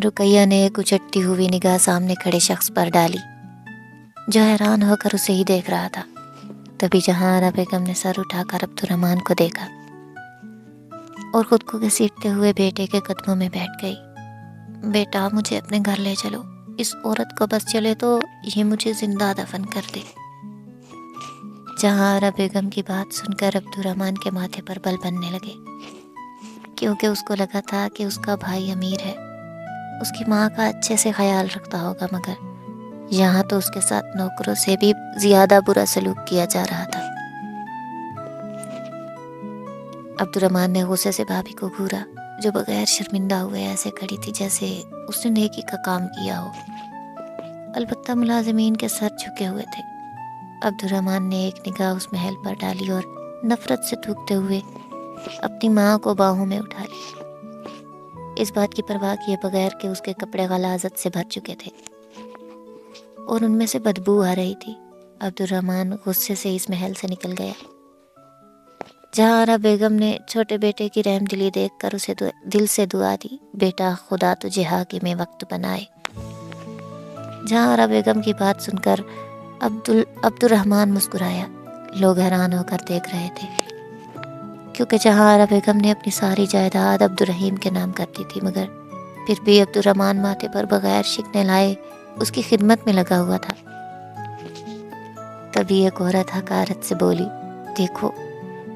رقیہ نے ایک اچٹتی ہوئی نگاہ سامنے کھڑے شخص پر ڈالی جو حیران ہو کر اسے ہی دیکھ رہا تھا۔ تبھی جہاں آرا بیگم نے سر اٹھا کر عبدالرحمن کو دیکھا اور خود کو گھسیٹتے ہوئے بیٹے کے قدموں میں بیٹھ گئی۔ بیٹا مجھے اپنے گھر لے چلو، اس عورت کو بس چلے تو یہ مجھے زندہ دفن کر دے۔ جہاں آرا بیگم کی بات سن کر عبدالرحمن کے ماتھے پر بل بننے لگے، کیونکہ اس کو لگا تھا کہ اس کا بھائی امیر ہے، اس کی ماں کا اچھے سے خیال رکھتا ہوگا، مگر یہاں تو اس کے ساتھ نوکروں سے بھی زیادہ برا سلوک کیا جا رہا تھا۔ عبدالرحمن نے غصے سے بھابھی کو گھورا جو بغیر شرمندہ ہوئے ایسے کھڑی تھی جیسے اس نے نیکی کا کام کیا ہو۔ البتہ ملازمین کے سر جھکے ہوئے تھے۔ عبدالرحمن نے ایک نگاہ اس محل پر ڈالی اور نفرت سے تھوکتے ہوئے اپنی ماں کو باہوں میں اٹھا لیا، اس بات کی پرواہ کیے بغیر کہ اس کے کپڑے غلاظت سے بھر چکے تھے اور ان میں سے بدبو آ رہی تھی۔ عبدالرحمن غصے سے اس محل سے نکل گیا۔ جہاں آرا بیگم نے چھوٹے بیٹے کی رحم دلی دیکھ کر اسے دل سے دعا دی، بیٹا خدا تجھے حاکم وقت بنائے۔ جہاں آرا بیگم کی بات سن کر عبدالرحمن مسکرایا۔ لوگ حیران ہو کر دیکھ رہے تھے، کیونکہ جہاں آرا بیگم نے اپنی ساری جائیداد عبدالرحیم کے نام کر دی تھی، مگر پھر بھی عبدالرحمن ماتھے پر بغیر شکنے لائے اس کی خدمت میں لگا ہوا تھا۔ تبھی ایک عورت حقارت سے بولی، دیکھو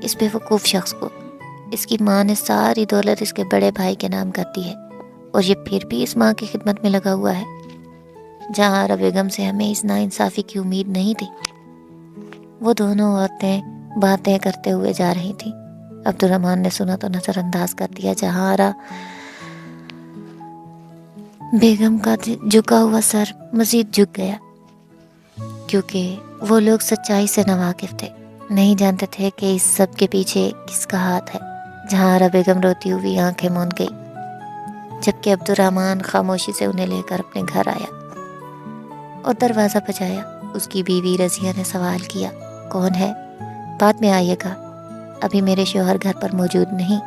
اس بے وقوف شخص کو، اس کی ماں نے ساری دولت اس کے بڑے بھائی کے نام کر دی ہے اور یہ پھر بھی اس ماں کی خدمت میں لگا ہوا ہے۔ جہاں آرا بیگم سے ہمیں اس ناانصافی کی امید نہیں تھی۔ وہ دونوں عورتیں باتیں کرتے ہوئے جا رہی تھیں۔ عبدالرحمن نے سنا تو نظر انداز کر دیا۔ جہاں آرا بیگم کا جھکا ہوا سر مزید جھک گیا، کیونکہ وہ لوگ سچائی سے ناواقف تھے، نہیں جانتے تھے کہ اس سب کے پیچھے کس کا ہاتھ ہے۔ جہاں آرا بیگم روتی ہوئی آنکھیں موند گئی، جبکہ عبدالرحمن خاموشی سے انہیں لے کر اپنے گھر آیا اور دروازہ بجایا۔ اس کی بیوی رضیہ نے سوال کیا، کون ہے؟ بعد میں آئیے گا، ابھی میرے شوہر گھر پر موجود نہیں۔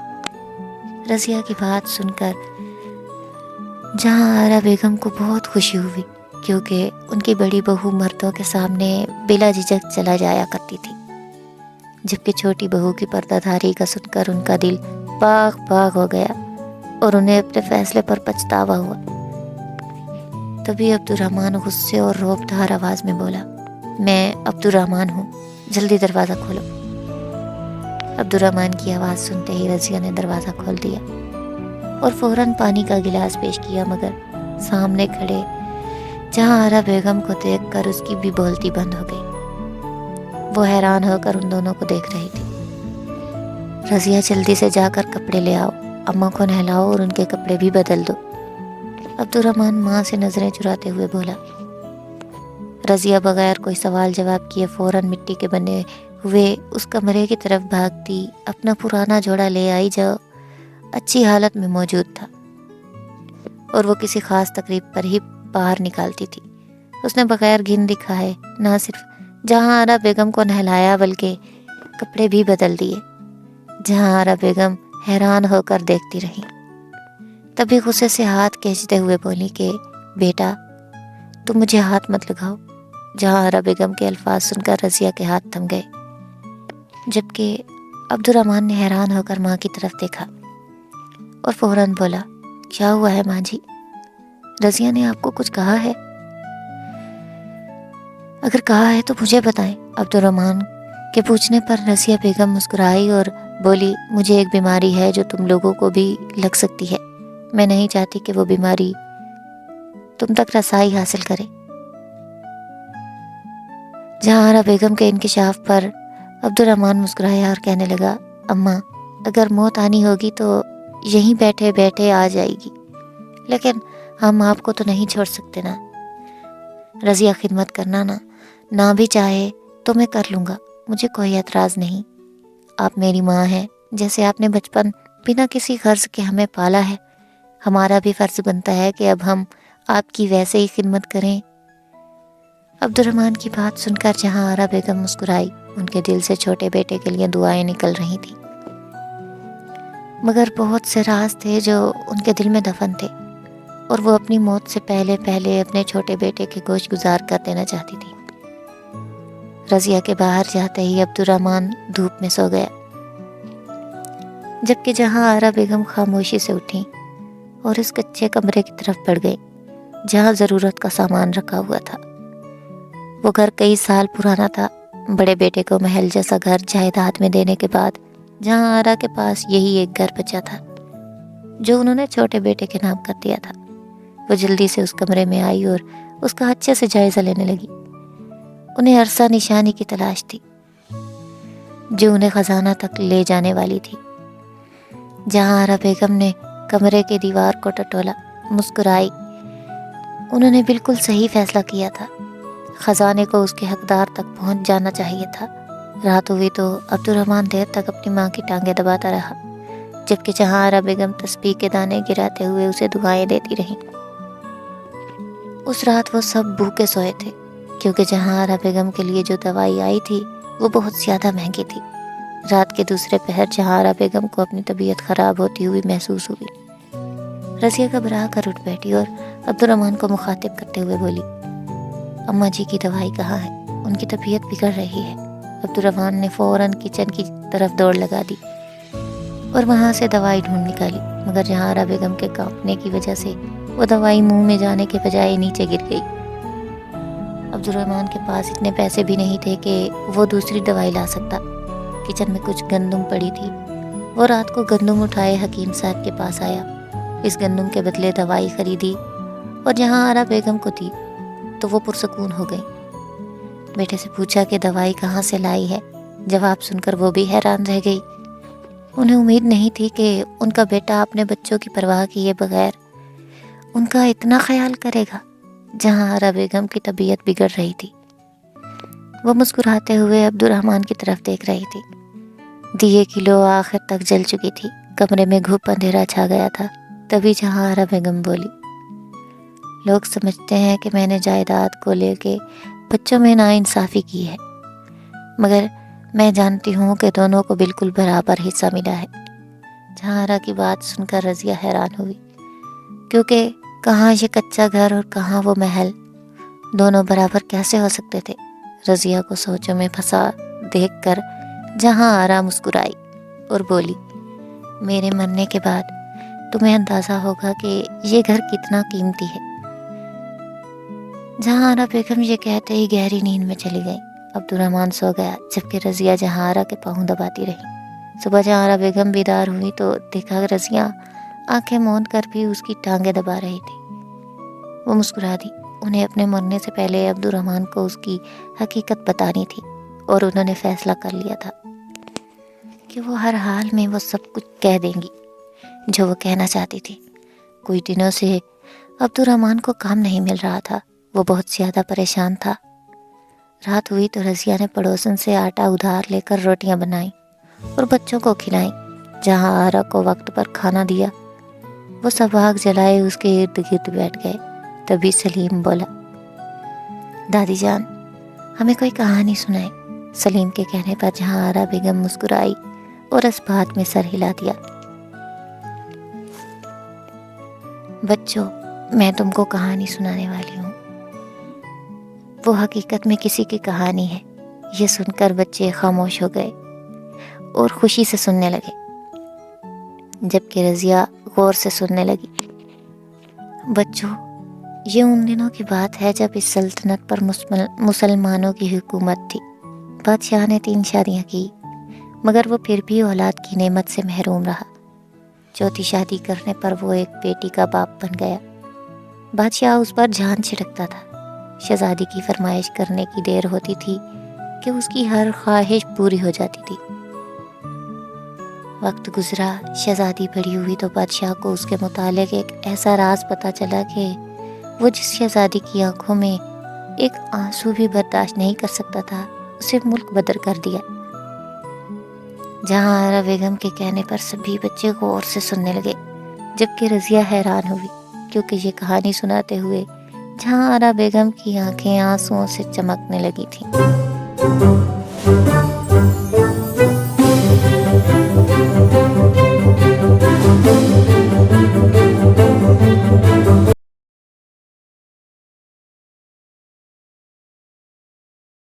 رضیہ کی بات سن کر جہاں آرا بیگم کو بہت خوشی ہوئی، کیونکہ ان کی بڑی بہو مردوں کے سامنے بلا جھجک چلا جایا کرتی تھی، جبکہ چھوٹی بہو کی پردہ دھاری کا سن کر ان کا دل باغ باغ ہو گیا اور انہیں اپنے فیصلے پر پچھتاوا ہوا۔ تبھی عبدالرحمن غصے اور روب دھار آواز میں بولا، میں عبدالرحمن ہوں، جلدی دروازہ کھولو۔ عبدالرحمن کی آواز سنتے ہی رضیہ نے دروازہ کھول دیا اور فوراً پانی کا گلاس پیش کیا، مگر سامنے کھڑے جہاں آرا بیگم کو دیکھ کر اس کی بھی بولتی بند ہو گئی۔ وہ حیران ہو کر ان دونوں کو دیکھ رہی تھی۔ رضیہ جلدی سے جا کر کپڑے لے آؤ، اماں کو نہلاؤ اور ان کے کپڑے بھی بدل دو۔ عبدالرحمن ماں سے نظریں چراتے ہوئے بولا۔ رضیہ بغیر کوئی سوال جواب کیے فوراً مٹی کے بنے ہوئے اس کمرے کی طرف بھاگتی اپنا پرانا جوڑا لے آئی جو اچھی حالت میں موجود تھا اور وہ کسی خاص تقریب پر ہی باہر نکالتی تھی۔ اس نے بغیر گھن دکھائے نہ صرف جہاں آرا بیگم کو نہلایا بلکہ کپڑے بھی بدل دیے۔ جہاں آرا بیگم حیران ہو کر دیکھتی رہی، تبھی غصے سے ہاتھ کھینچتے ہوئے بولی کہ بیٹا تم مجھے ہاتھ مت لگاؤ۔ جہاں آرا بیگم کے الفاظ سن کر رضیہ کے ہاتھ تھم گئے، جبکہ عبدالرحمن نے حیران ہو کر ماں کی طرف دیکھا اور فوراً بولا، کیا ہوا ہے ماں جی؟ رضیہ نے آپ کو کچھ کہا ہے؟ اگر کہا ہے تو مجھے بتائیں۔ عبدالرحمن کے پوچھنے پر رضیہ بیگم مسکرائی اور بولی، مجھے ایک بیماری ہے جو تم لوگوں کو بھی لگ سکتی ہے، میں نہیں چاہتی کہ وہ بیماری تم تک رسائی حاصل کرے۔ جہاں آرا بیگم کے انکشاف پر عبدالرحمن مسکرایا اور کہنے لگا، اماں اگر موت آنی ہوگی تو یہیں بیٹھے بیٹھے آ جائے گی، لیکن ہم آپ کو تو نہیں چھوڑ سکتے نا۔ رضیہ خدمت کرنا نہ بھی چاہے تو میں کر لوں گا، مجھے کوئی اعتراض نہیں۔ آپ میری ماں ہیں، جیسے آپ نے بچپن بنا کسی غرض کے ہمیں پالا ہے، ہمارا بھی فرض بنتا ہے کہ اب ہم آپ کی ویسے ہی خدمت کریں۔ عبدالرحمن کی بات سن کر جہاں آرا بیگم مسکرائی، ان کے دل سے چھوٹے بیٹے کے لیے دعائیں نکل رہی تھیں، مگر بہت سے راز تھے جو ان کے دل میں دفن تھے۔ اور وہ اپنی موت سے پہلے پہلے اپنے چھوٹے بیٹے کے گوشت گزار کر دینا چاہتی تھی۔ رضیہ کے باہر جاتے ہی عبد الرحمن دھوپ میں سو گیا، جبکہ جہاں آرا بیگم خاموشی سے اٹھی اور اس کچے کمرے کی طرف بڑھ گئی جہاں ضرورت کا سامان رکھا ہوا تھا۔ وہ گھر کئی سال پرانا تھا، بڑے بیٹے کو محل جیسا گھر جائیداد میں دینے کے بعد جہاں آرا کے پاس یہی ایک گھر بچا تھا جو انہوں نے چھوٹے بیٹے کے نام کر دیا تھا۔ وہ جلدی سے اس کمرے میں آئی اور اس کا اچھے سے جائزہ لینے لگی۔ انہیں عرصہ نشانی کی تلاش تھی جو انہیں خزانہ تک لے جانے والی تھی۔ جہاں آرا بیگم نے کمرے کے دیوار کو ٹٹولا، مسکرائی۔ انہوں نے بالکل صحیح فیصلہ کیا تھا، خزانے کو اس کے حقدار تک پہنچ جانا چاہیے تھا۔ رات ہوئی تو عبد الرحمن دیر تک اپنی ماں کی ٹانگیں دباتا رہا، جبکہ جہاں آرا بیگم تسبیح کے دانے گراتے ہوئے اسے دعائیں دیتی رہیں۔ اس رات وہ سب بھوکے سوئے تھے کیونکہ جہاں آرا بیگم کے لیے جو دوائی آئی تھی وہ بہت زیادہ مہنگی تھی۔ رات کے دوسرے پہر جہاں آرا بیگم کو اپنی طبیعت خراب ہوتی ہوئی محسوس ہوئی۔ رضیہ گھبرا کر اٹھ بیٹھی اور عبد الرحمن کو مخاطب کرتے ہوئے بولی، اماں جی کی دوائی کہاں ہے؟ ان کی طبیعت بگڑ رہی ہے۔ عبد الرحمن نے فوراً کچن کی طرف دوڑ لگا دی اور وہاں سے دوائی ڈھونڈ نکالی، مگر جہاں آرا بیگم کے کانپنے کی وجہ سے وہ دوائی منہ میں جانے کے بجائے نیچے گر گئی۔ عبد الرحمن کے پاس اتنے پیسے بھی نہیں تھے کہ وہ دوسری دوائی لا سکتا۔ کچن میں کچھ گندم پڑی تھی، وہ رات کو گندم اٹھائے حکیم صاحب کے پاس آیا، اس گندم کے بدلے دوائی خریدی اور جہاں آرا بیگم کو دی تو وہ پرسکون ہو گئی۔ بیٹے سے پوچھا کہ دوائی کہاں سے لائی ہے، جواب سن کر وہ بھی حیران رہ گئی۔ انہیں امید نہیں تھی کہ ان کا بیٹا اپنے بچوں کی پرواہ کیے بغیر ان کا اتنا خیال کرے گا جہاں آرا بیگم کی طبیعت بگڑ رہی تھی۔ وہ مسکراتے ہوئے عبد الرحمن کی طرف دیکھ رہی تھی۔ دیے کی لو آخر تک جل چکی تھی، کمرے میں گھپ اندھیرا چھا گیا تھا۔ تبھی جہاں آرا بیگم بولی، لوگ سمجھتے ہیں کہ میں نے جائیداد کو لے کے بچوں میں ناانصافی کی ہے، مگر میں جانتی ہوں کہ دونوں کو بالکل برابر حصہ ملا ہے۔ جہاں آرا کی بات سن کر رضیہ حیران ہوئی، کیونکہ کہاں یہ کچا گھر اور کہاں وہ محل، دونوں برابر کیسے ہو سکتے تھے؟ رضیہ کو سوچوں میں پھنسا دیکھ کر جہاں آرا مسکرائی اور بولی، میرے مرنے کے بعد تمہیں اندازہ ہوگا کہ یہ گھر کتنا قیمتی ہے۔ جہاں آرا بیگم یہ کہتے ہی گہری نیند میں چلی گئی۔ عبد الرحمن سو گیا، جبکہ رضیہ جہاں آرا کے پاؤں دباتی رہی۔ صبح جہاں آرا بیگم بیدار ہوئی تو دیکھا رضیہ آنکھیں موند کر بھی اس کی ٹانگیں دبا رہی تھی۔ وہ مسکرا دی۔ انہیں اپنے مرنے سے پہلے عبد الرحمن کو اس کی حقیقت بتانی تھی اور انہوں نے فیصلہ کر لیا تھا کہ وہ ہر حال میں وہ سب کچھ کہہ دیں گی جو وہ کہنا چاہتی تھی۔ کچھ دنوں سے عبد الرحمن کو کام نہیں مل رہا تھا، وہ بہت زیادہ پریشان تھا۔ رات ہوئی تو رضیہ نے پڑوسن سے آٹا ادھار لے کر روٹیاں بنائیں اور بچوں کو کھلائیں۔ جہاں آرا کو وقت پر کھانا دیا، وہ سب آگ جلائے اس کے ارد گرد بیٹھ گئے۔ تبھی سلیم بولا، دادی جان ہمیں کوئی کہانی سنائے۔ سلیم کے کہنے پر جہاں آرا بیگم مسکرائی اور اس بات میں سر ہلا دیا۔ بچوں، میں تم کو کہانی سنانے والی ہوں، وہ حقیقت میں کسی کی کہانی ہے۔ یہ سن کر بچے خاموش ہو گئے اور خوشی سے سننے لگے، جبکہ رضیہ غور سے سننے لگی۔ بچوں، یہ ان دنوں کی بات ہے جب اس سلطنت پر مسلمانوں کی حکومت تھی۔ بادشاہ نے 3 شادیاں کی، مگر وہ پھر بھی اولاد کی نعمت سے محروم رہا۔ چوتھی شادی کرنے پر وہ ایک بیٹی کا باپ بن گیا۔ بادشاہ اس پر جان چھڑکتا تھا۔ شہزادی کی فرمائش کرنے کی دیر ہوتی تھی کہ اس کی ہر خواہش پوری ہو جاتی تھی۔ وقت گزرا، شہزادی بڑی ہوئی تو بادشاہ کو اس کے متعلق ایک ایسا راز پتہ چلا کہ وہ جس شہزادی کی آنکھوں میں ایک آنسو بھی برداشت نہیں کر سکتا تھا، اسے ملک بدر کر دیا۔ جہاں آرا بیگم کے کہنے پر سبھی بچے غور سے سننے لگے، جبکہ رضیہ حیران ہوئی کیونکہ یہ کہانی سناتے ہوئے جہاں آرا بیگم کی آنکھیں آنسوؤں سے چمکنے لگی تھیں۔